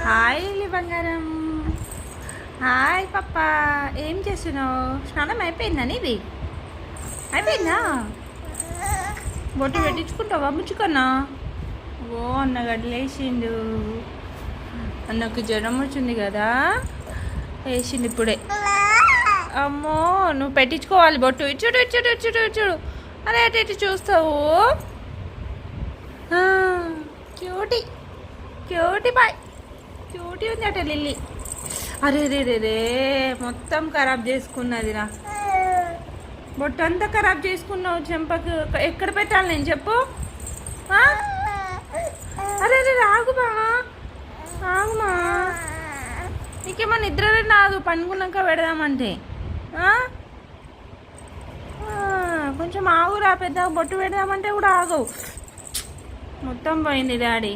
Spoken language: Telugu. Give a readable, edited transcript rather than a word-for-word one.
హాయ్ లిల్లీ బంగారం. హాయ్ పప్ప. ఏం చేస్తున్నావు? స్నానం అయిపోయిందా నీది? అయిపోయిందా? బొట్టు పెట్టించుకుంటావా ముచ్చుకన్నా? ఓ అన్న గడ్డలేసిండు. అన్నకు జ్వరం వచ్చింది కదా, వేసిండు ఇప్పుడే. అమ్మో, నువ్వు పెట్టించుకోవాలి బొట్టు. ఇచ్చుడు ఇచ్చుడు ఇచ్చుడు ఇచ్చుడు. అదే అటు ఇటు చూస్తావు. Cutie cutie bye. క్యూటీ ఉంది అట లిల్లీ. అరే రే రే రే, మొత్తం ఖరాబ్ చేసుకున్నదిరా. బొట్టు అంతా ఖరాబ్ చేసుకున్నావు. చెంపకు ఎక్కడ పెట్టాలి నేను చెప్పు? అరే రే, ఆగుమా ఆగుమా. నీకేమో నిద్ర రాదు పనుకున్నాక పెడదామంటే. కొంచెం ఆగురా, పెద్దగా బొట్టు పెడదామంటే కూడా ఆగవు. మొత్తం పోయింది డాడీ.